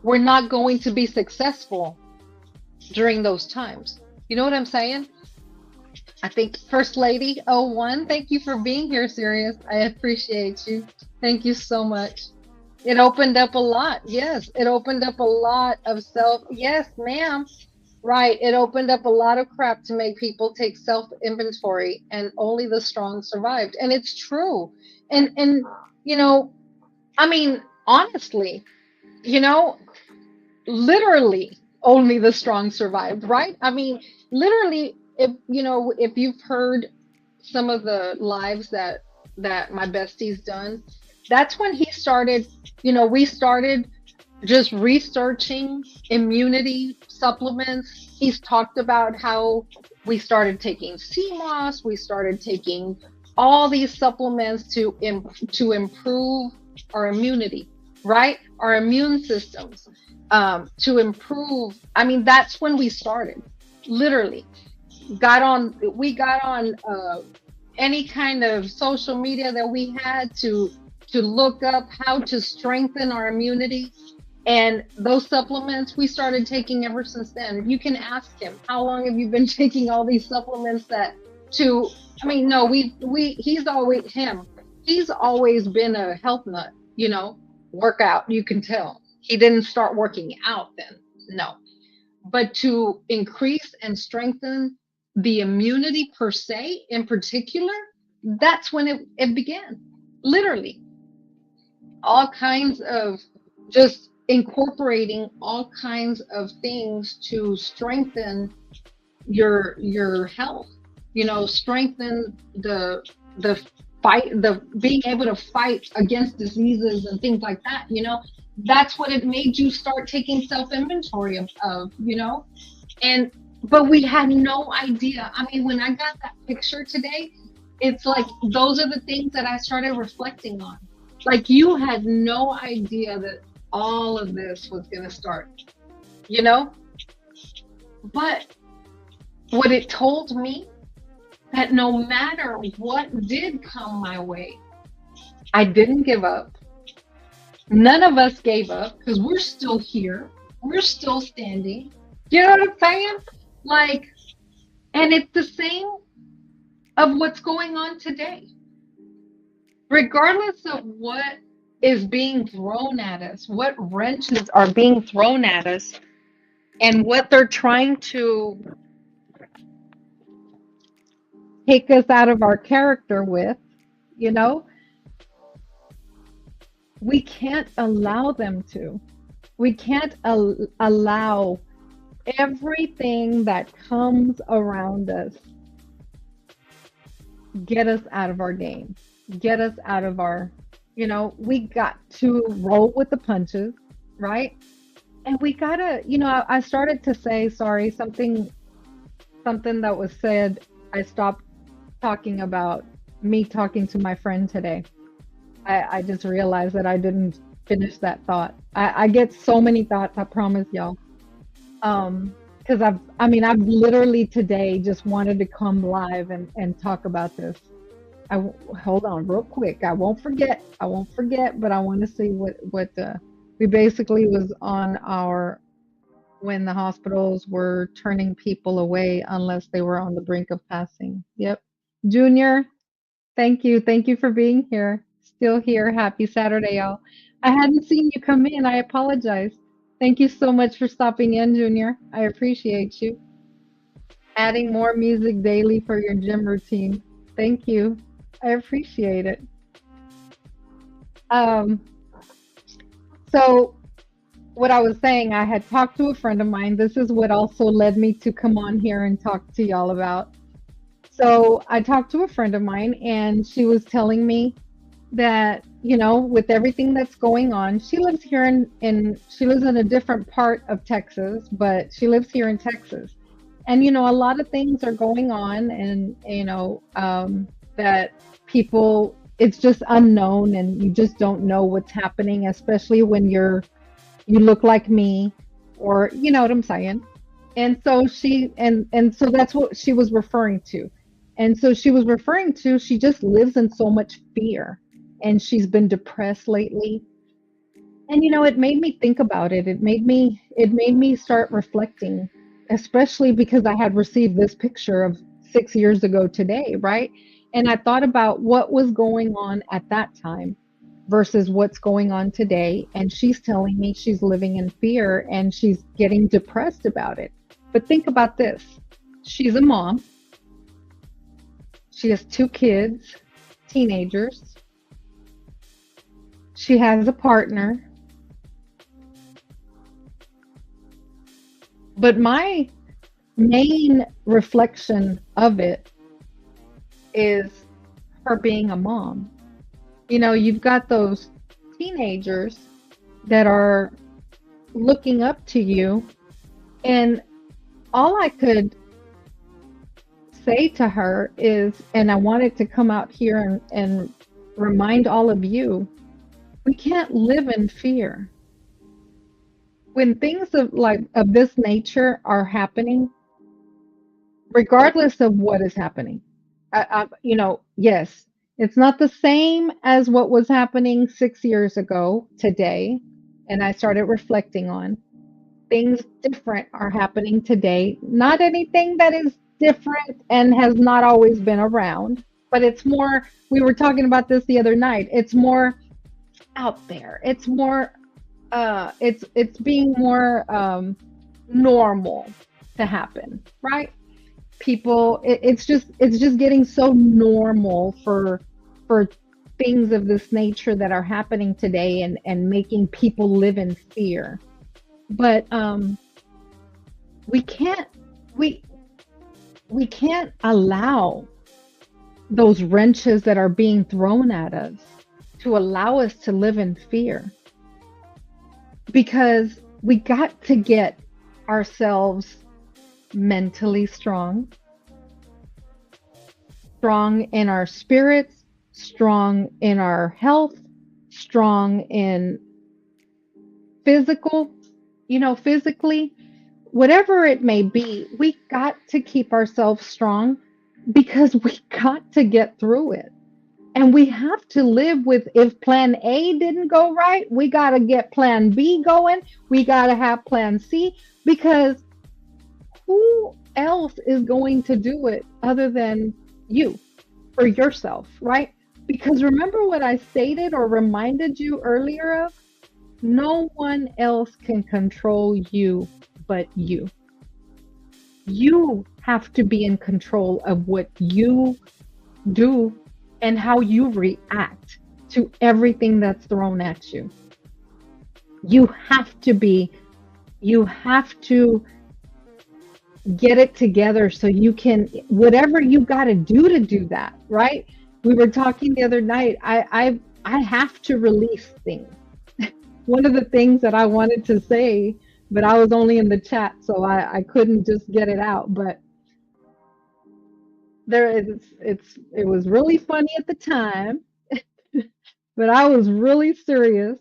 We're not going to be successful during those times. You know what I'm saying? I think First Lady '01, thank you for being here, Sirius. I appreciate you. Thank you so much. It opened up a lot. Yes, it opened up a lot of self. Yes, ma'am. Right. It opened up a lot of crap to make people take self inventory, and only the strong survived. And it's true. And you know, I mean, honestly, you know, literally only the strong survived, right? I mean, literally, if you've heard some of the lives that my bestie's done, that's when he started, we started just researching immunity supplements. He's talked about how we started taking CMOS, we started taking all these supplements to improve our immunity, right? Our immune systems, to improve. I mean, that's when we started. Literally, we got on any kind of social media that we had to look up how to strengthen our immunity, and those supplements we started taking ever since then. You can ask him, how long have you been taking all these supplements that to I mean, no, he's always been a health nut, workout, you can tell. He didn't start working out then. No. But to increase and strengthen the immunity per se in particular, that's when it began. Literally all kinds of, just incorporating all kinds of things to strengthen your health, strengthen the fight, the being able to fight against diseases and things like that. That's what it made you start taking self inventory of. And but we had no idea. I mean, when I got that picture today, it's like those are the things that I started reflecting on. Like, you had no idea that all of this was going to start, you know? But what it told me, that no matter what did come my way, I didn't give up. None of us gave up, because we're still here. We're still standing. You know what I'm saying? Like, and it's the same of what's going on today. Regardless of what is being thrown at us, what wrenches are being thrown at us, and what they're trying to take us out of our character with, you know, we can't allow them to. We can't allow everything that comes around us get us out of our game, get us out of our, we got to roll with the punches, right? And we gotta, I started to say, sorry, something that was said. I stopped talking about me talking to my friend today. I just realized that I didn't finish that thought. I get so many thoughts, I promise y'all. Because I've literally today just wanted to come live and talk about this. Hold on real quick. I won't forget. But I want to see what we basically was on our, when the hospitals were turning people away unless they were on the brink of passing. Yep. Junior, thank you. Thank you for being here. Still here. Happy Saturday, y'all. I hadn't seen you come in. I apologize. Thank you so much for stopping in, Junior. I appreciate you. Adding more music daily for your gym routine. Thank you. I appreciate it. Um, so what I was saying, I had talked to a friend of mine. This is what also led me to come on here and talk to y'all about. So I talked to a friend of mine, and she was telling me that, with everything that's going on, she lives here in she lives in a different part of Texas, but she lives here in Texas. And a lot of things are going on, and that people, it's just unknown, and you just don't know what's happening, especially when you look like me, or you know what I'm saying. And so so that's what she was referring to. And so she was referring to, she just lives in so much fear, and she's been depressed lately. And it made me think about it. It made me start reflecting, especially because I had received this picture of 6 years ago today, right? And I thought about what was going on at that time versus what's going on today. And she's telling me she's living in fear and she's getting depressed about it. But think about this. She's a mom. She has two kids, teenagers. She has a partner. But my main reflection of it is her being a mom. You've got those teenagers that are looking up to you, and all I could say to her is, and I wanted to come out here and remind all of you, we can't live in fear. When things of this nature are happening, regardless of what is happening, yes, it's not the same as what was happening 6 years ago today. And I started reflecting on things different are happening today. Not anything that is different and has not always been around, but it's more, we were talking about this the other night. It's more out there. It's more it's being more normal to happen, right? People, it's just getting so normal for things of this nature that are happening today, and making people live in fear. But we can't we we can't allow those wrenches that are being thrown at us to allow us to live in fear, because we got to get ourselves mentally strong, strong in our spirits, strong in our health, strong in physical, physically, whatever it may be. We got to keep ourselves strong, because we got to get through it. And we have to live with, if plan A didn't go right, we got to get plan B going. We got to have plan C, because who else is going to do it other than you, for yourself, right? Because remember what I stated or reminded you earlier of? No one else can control you but you. You have to be in control of what you do and how you react to everything that's thrown at you. You have to be, you have to get it together so you can, whatever you got to do that, right? We were talking the other night. I have to release things. One of the things that I wanted to say, but I was only in the chat, so I couldn't just get it out. But it was really funny at the time, but I was really serious.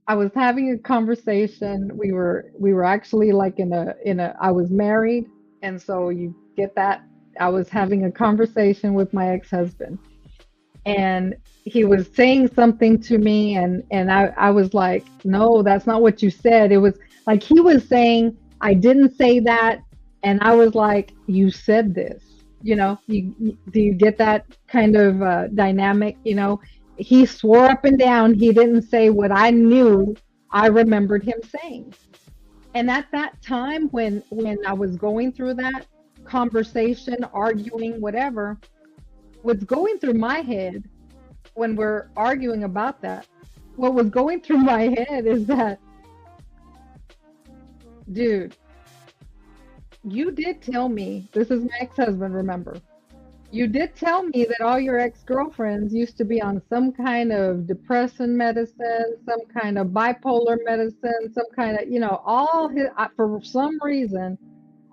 I was having a conversation. We were actually like in a I was married, and so you get that. I was having a conversation with my ex-husband, and he was saying something to me, and I was like, no, that's not what you said. It was like he was saying, I didn't say that, and I was like, you said this. Do you get that kind of dynamic? He swore up and down he didn't say what I knew I remembered him saying. And at that time, when I was going through that conversation, arguing, whatever, what's going through my head when we're arguing about that, what was going through my head is that, dude, you did tell me, this is my ex-husband, remember, you did tell me that all your ex-girlfriends used to be on some kind of depression medicine, some kind of bipolar medicine, some kind of, all his, for some reason,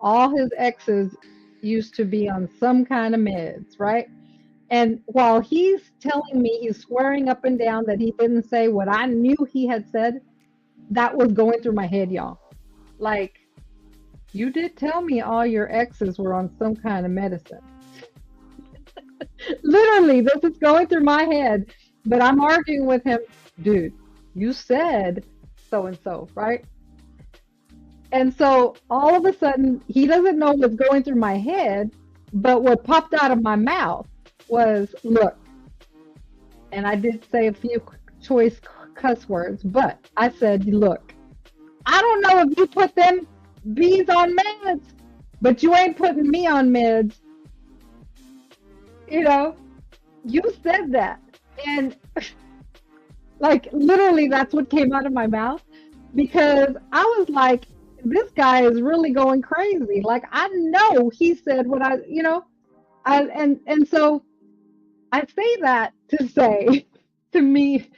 all his exes used to be on some kind of meds, right? And while he's telling me, he's swearing up and down that he didn't say what I knew he had said, that was going through my head, y'all. Like, you did tell me all your exes were on some kind of medicine. Literally, this is going through my head, but I'm arguing with him, dude, you said so and so, right? And so all of a sudden, he doesn't know what's going through my head, but what popped out of my mouth was, look, and I did say a few choice cuss words, but I said, look, I don't know if you put them bees on meds, but you ain't putting me on meds. You said that. And like, literally, that's what came out of my mouth, because I was like, this guy is really going crazy. Like, I know he said what and so I say that to say, to me,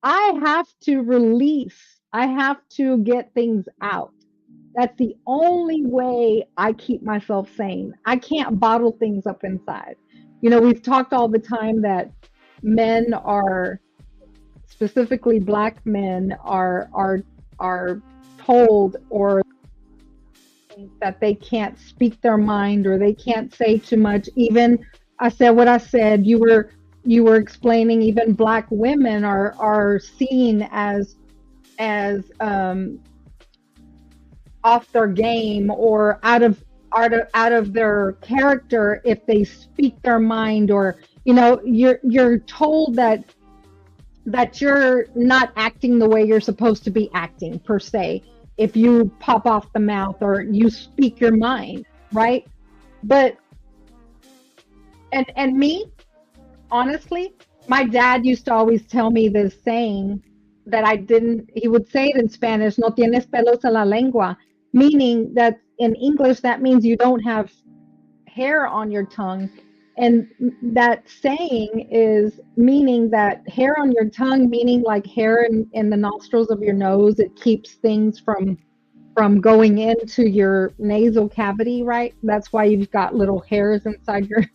I have to release, I have to get things out. That's the only way I keep myself sane. I can't bottle things up inside. We've talked all the time that men are, specifically black men, are told or that they can't speak their mind, or they can't say too much. Even I said what I said. You were explaining, even black women are seen as off their game, or out of their character if they speak their mind, or you're told that you're not acting the way you're supposed to be acting, per se, if you pop off the mouth or you speak your mind, right? But and me, honestly, my dad used to always tell me this saying that he would say it in Spanish, no tienes pelos en la lengua, meaning that in English, that means you don't have hair on your tongue. And that saying is meaning that hair on your tongue, meaning like hair in the nostrils of your nose, it keeps things from going into your nasal cavity, right? That's why you've got little hairs inside your.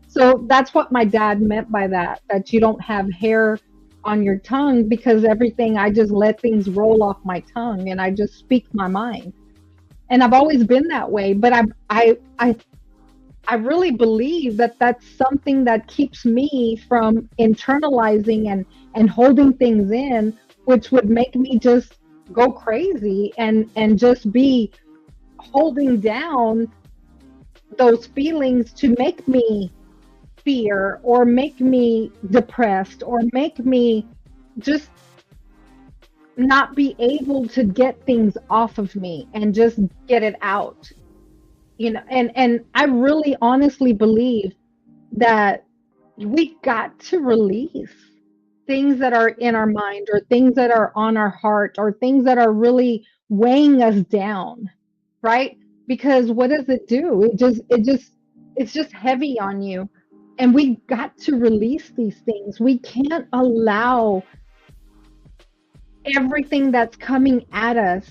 So that's what my dad meant by that you don't have hair on your tongue, because everything, I just let things roll off my tongue and I just speak my mind. And I've always been that way, but I really believe that that's something that keeps me from internalizing and holding things in, which would make me just go crazy and just be holding down those feelings to make me fear, or make me depressed, or make me just not be able to get things off of me and just get it out. And I really honestly believe that we got to release things that are in our mind, or things that are on our heart, or things that are really weighing us down, right? Because what does it do? It's just heavy on you. And we got to release these things. We can't allow everything that's coming at us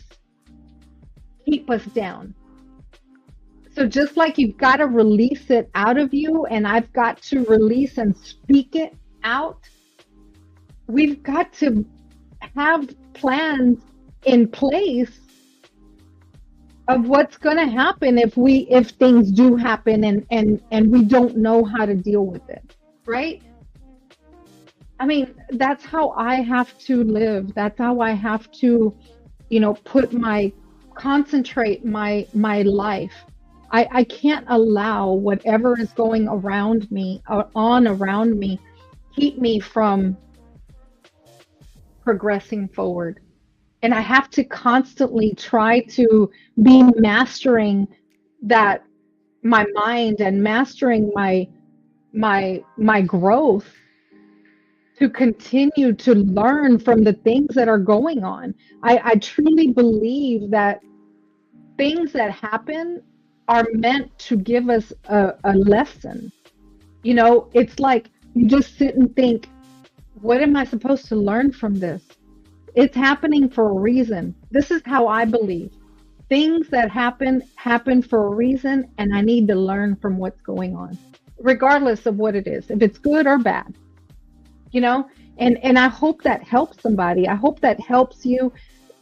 keep us down. So just like you've got to release it out of you, and I've got to release and speak it out, we've got to have plans in place of what's going to happen if things do happen and we don't know how to deal with it, right? I mean, that's how I have to live. That's how I have to, concentrate my life. I can't allow whatever is going around me, keep me from progressing forward. And I have to constantly try to be mastering that, my mind, and mastering my growth, to continue to learn from the things that are going on. I truly believe that things that happen are meant to give us a lesson. You know, it's like you just sit and think, what am I supposed to learn from this? It's happening for a reason. This is how I believe. Things that happen for a reason, and I need to learn from what's going on, regardless of what it is, if it's good or bad, you know? And I hope that helps somebody. I hope that helps you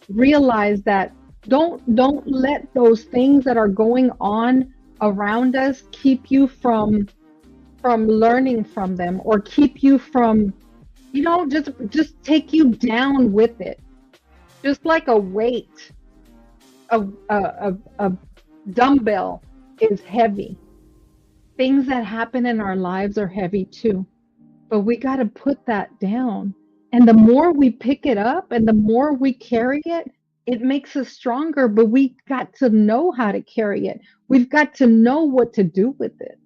realize that don't let those things that are going on around us keep you from learning from them, or keep you from, just take you down with it. Just like a weight, a dumbbell is heavy. Things that happen in our lives are heavy too, but we got to put that down. And the more we pick it up and the more we carry it, it makes us stronger, but we got to know how to carry it. We've got to know what to do with it,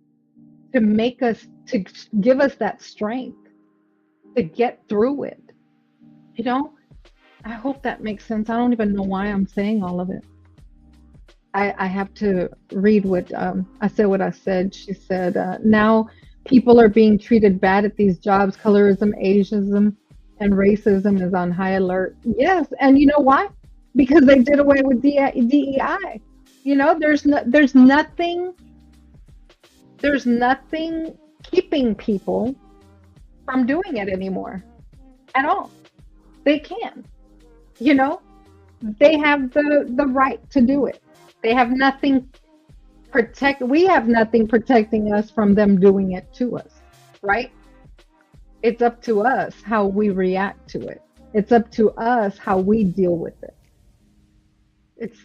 to make us, to give us that strength to get through it. You know, I hope that makes sense. I don't even know why I'm saying all of it. I have to read what I said. What I said. She said, now people are being treated bad at these jobs. Colorism, ageism, and racism is on high alert. Yes, and you know why? Because they did away with DEI. You know, there's nothing keeping people from doing it anymore at all. They can. You know, they have the right to do it. They have nothing we have nothing protecting us from them doing it to us, right? It's up to us how we react to it. It's up to us how we deal with it.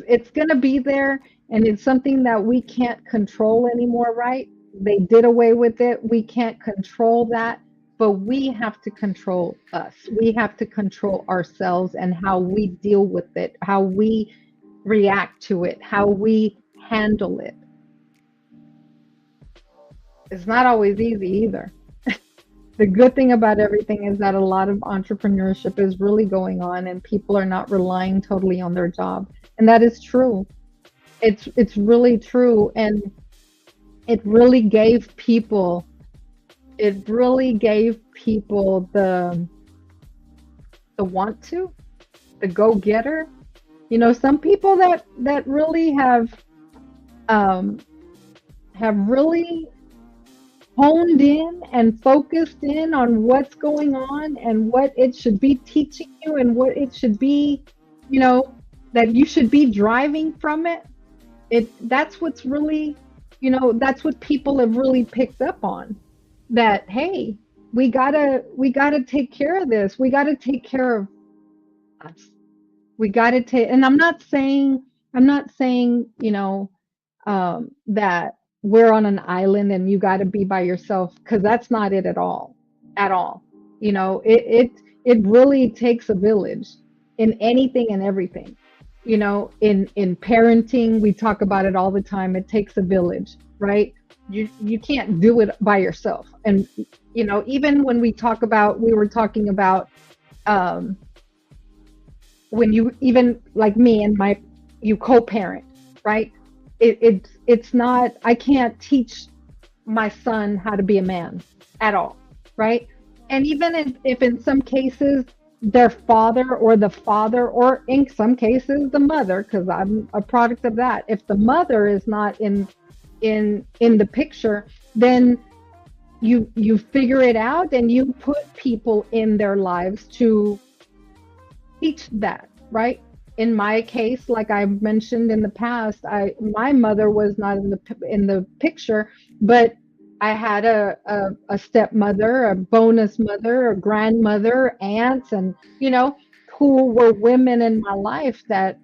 It's going to be there, and it's something that we can't control anymore, right? They did away with it. We can't control that, but we have to control us. We have to control ourselves and how we deal with it, how we react to it, how we handle it. It's not always easy either. The good thing about everything is that a lot of entrepreneurship is really going on, and people are not relying totally on their job. And that is true. It's really true. And it really gave people the want to, the go getter. You know, some people that really have really honed in and focused in on what's going on and what it should be teaching you and what it should be, you know, that you should be driving from it. That's what's really, that's what people have really picked up on. That, hey, we gotta take care of this. We gotta take care of us. We gotta take, and I'm not saying, that we're on an island and you got to be by yourself, because that's not it at all, at all. It really takes a village in anything and everything. In parenting, we talk about it all the time. It takes a village, right? You can't do it by yourself. And even when we were talking about, when you, even like me and you co-parent, right? It's not, I can't teach my son how to be a man at all, right? And even if in some cases their father, or the father, or in some cases the mother, because I'm a product of that, if the mother is not in the picture, then you figure it out, and you put people in their lives to teach that, right? In my case, like I mentioned in the past, my mother was not in the picture, but I had a stepmother, a bonus mother, a grandmother, aunts, and who were women in my life that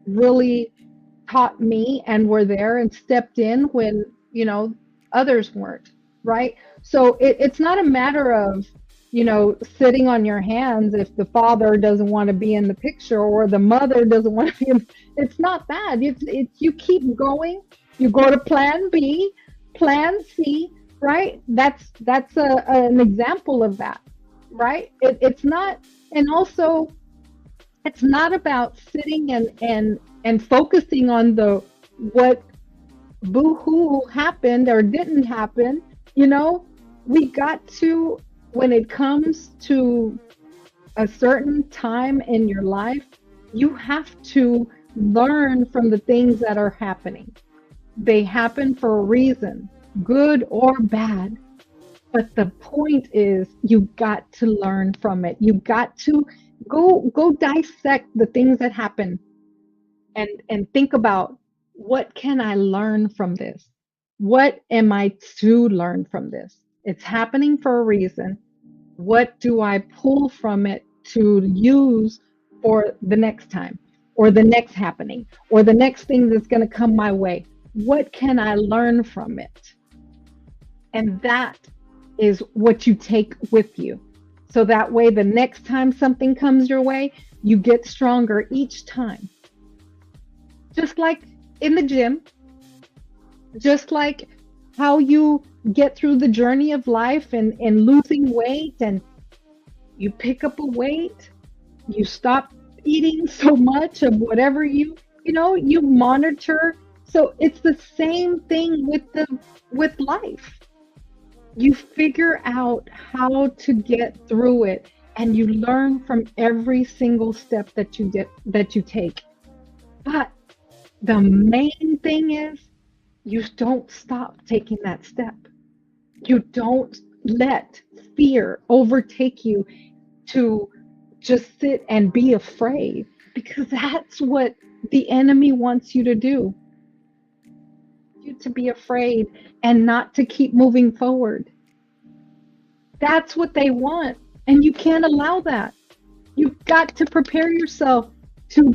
really taught me and were there and stepped in when others weren't, right? So it's not a matter of sitting on your hands if the father doesn't want to be in the picture or the mother doesn't want to be in. It's not that. It's you keep going. You go to plan B, plan C, right? That's an example of that, right? It's not, and also it's not about sitting and focusing on the what boo-hoo happened or didn't happen. you know we got to, when it comes to a certain time in your life, you have to learn from the things that are happening. They happen for a reason, good or bad. But the point is, you got to learn from it. You got to go dissect the things that happen, and think about, what can I learn from this? What am I to learn from this? It's happening for a reason. What do I pull from it to use for the next time, or the next happening, or the next thing that's going to come my way? What can I learn from it? And that is what you take with you. So that way, the next time something comes your way, you get stronger each time. Just like in the gym, just like how you get through the journey of life and losing weight, and you pick up a weight, you stop eating so much of whatever you monitor. So it's the same thing with life. You figure out how to get through it, and you learn from every single step that you take. But the main thing is, you don't stop taking that step. You don't let fear overtake you to just sit and be afraid, because that's what the enemy wants you to do. You to be afraid and not to keep moving forward. That's what they want, and you can't allow that. You've got to prepare yourself to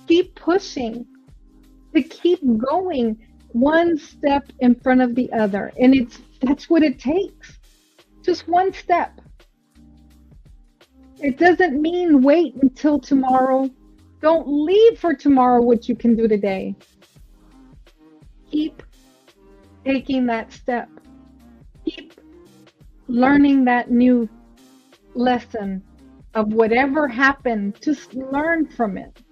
keep pushing, to keep going one step in front of the other. And that's what it takes. Just one step. It doesn't mean wait until tomorrow. Don't leave for tomorrow what you can do today. Keep taking that step. Keep learning that new lesson of whatever happened. Just learn from it.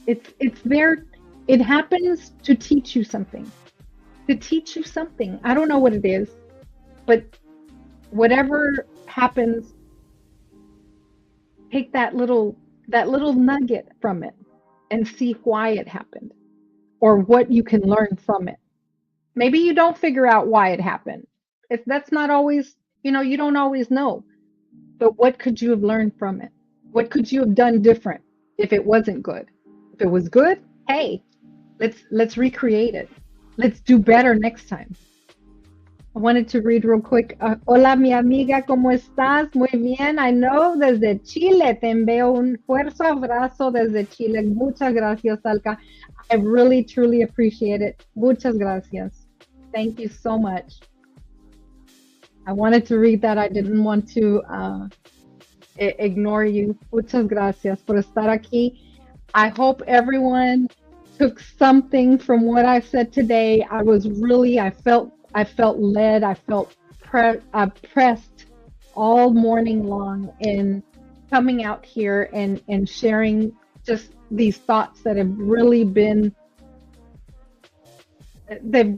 It's there. It happens to teach you something. To teach you something. I don't know what it is, but whatever happens, take that little nugget from it and see why it happened, or what you can learn from it. Maybe you don't figure out why it happened. If that's not always, you don't always know. But what could you have learned from it? What could you have done different if it wasn't good? If it was good, hey, let's recreate it. Let's do better next time. I wanted to read real quick. Hola, mi amiga, ¿cómo estás? Muy bien. I know, desde Chile. Te envío un fuerte abrazo desde Chile. Muchas gracias, Alka. I really, truly appreciate it. Muchas gracias. Thank you so much. I wanted to read that. I didn't want to ignore you. Muchas gracias por estar aquí. I hope everyone took something from what I said today. I felt led. I felt pressed all morning long in coming out here and sharing just these thoughts that they've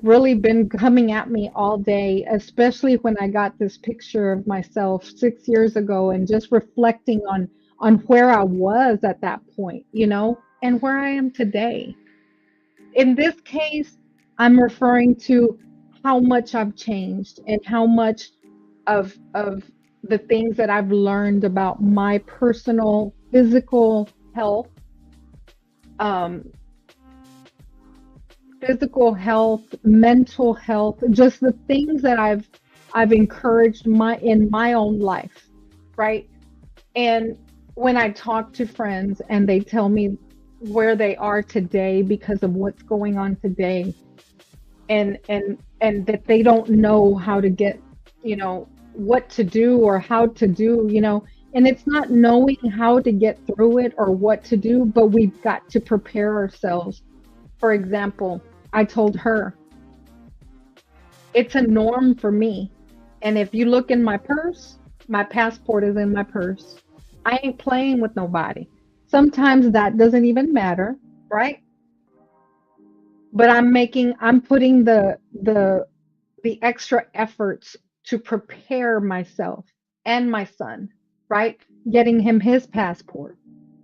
really been coming at me all day, especially when I got this picture of myself 6 years ago, and just reflecting on where I was at that point, and where I am today. In this case, I'm referring to how much I've changed, and how much of the things that I've learned about my personal physical health, mental health, just the things that I've encouraged in my own life, right? And when I talk to friends and they tell me where they are today because of what's going on today, and that they don't know how to get, what to do or how to do, and it's not knowing how to get through it or what to do, but we've got to prepare ourselves. For example, I told her, it's a norm for me. And if you look in my purse, my passport is in my purse. I ain't playing with nobody. Sometimes that doesn't even matter, right? But I'm putting the extra efforts to prepare myself and my son, right? Getting him his passport.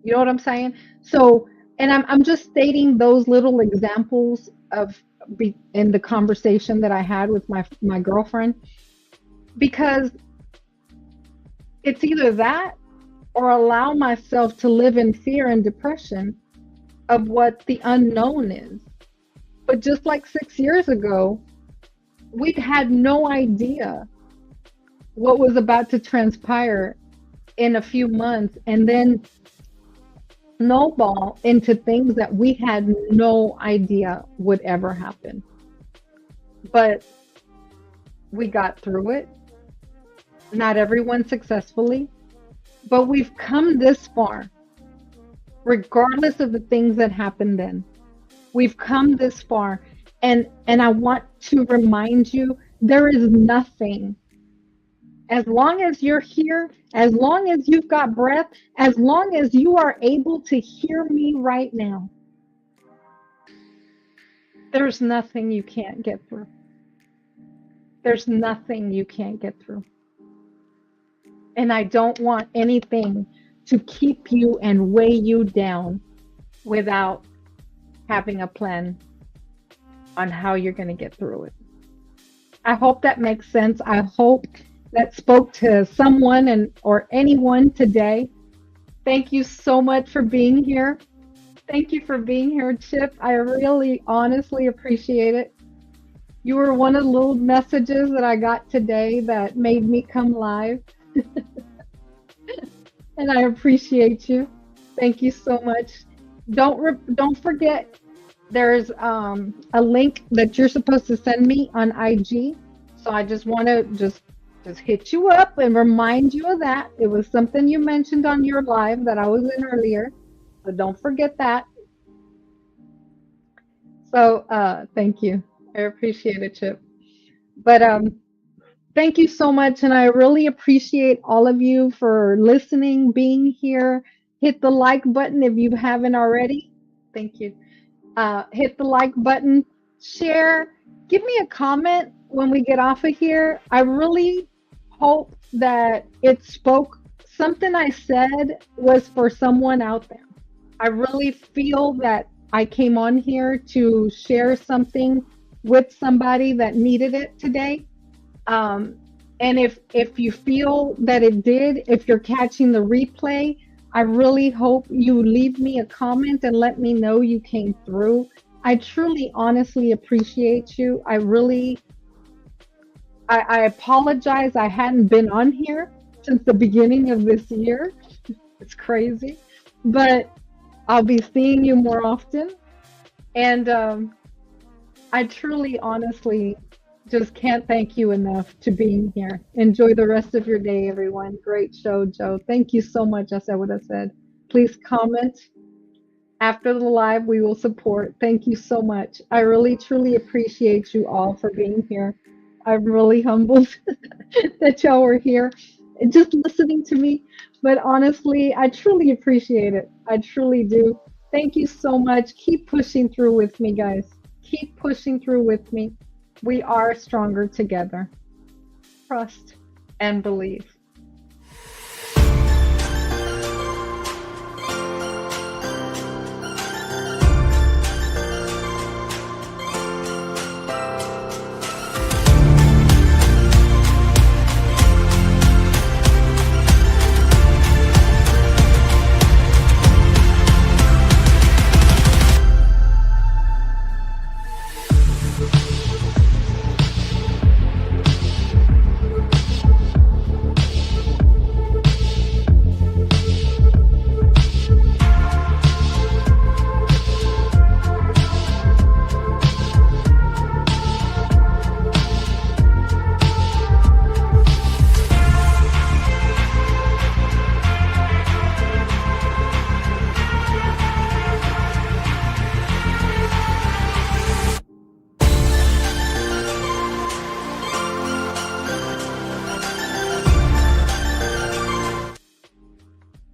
You know what I'm saying? So, and I'm just stating those little examples of in the conversation that I had with my girlfriend, because it's either that or allow myself to live in fear and depression of what the unknown is. But just like 6 years ago, we'd had no idea what was about to transpire in a few months, and then snowball into things that we had no idea would ever happen. But we got through it. Not everyone successfully, but we've come this far, regardless of the things that happened then. We've come this far, and I want to remind you, there is nothing. As long as you're here, as long as you've got breath, as long as you are able to hear me right now, there's nothing you can't get through. There's nothing you can't get through. And I don't want anything to keep you and weigh you down without having a plan on how you're going to get through it. I hope that makes sense. I hope that spoke to someone or anyone today. Thank you so much for being here. Thank you for being here, Chip. I really honestly appreciate it. You were one of the little messages that I got today that made me come live. And I appreciate you. Thank you so much. Don't forget, there's a link that you're supposed to send me on IG. So I just want to just hit you up and remind you of that. It was something you mentioned on your live that I was in earlier. So don't forget that. So thank you. I appreciate it, Chip. But thank you so much, and I really appreciate all of you for listening, being here. Hit the like button if you haven't already. Thank you. Hit the like button, share, give me a comment when we get off of here. I really hope that it spoke. Something I said was for someone out there. I really feel that I came on here to share something with somebody that needed it today. And if you feel that it did, if you're catching the replay, I really hope you leave me a comment and let me know you came through. I truly, honestly appreciate you. I apologize. I hadn't been on here since the beginning of this year. It's crazy, but I'll be seeing you more often. And I truly, honestly, just can't thank you enough to being here. Enjoy the rest of your day, everyone. Great show, Joe. Thank you so much. I said what I said. Please comment. After the live, we will support. Thank you so much. I really, truly appreciate you all for being here. I'm really humbled that y'all were here and just listening to me. But honestly, I truly appreciate it. I truly do. Thank you so much. Keep pushing through with me, guys. Keep pushing through with me. We are stronger together. Trust and believe.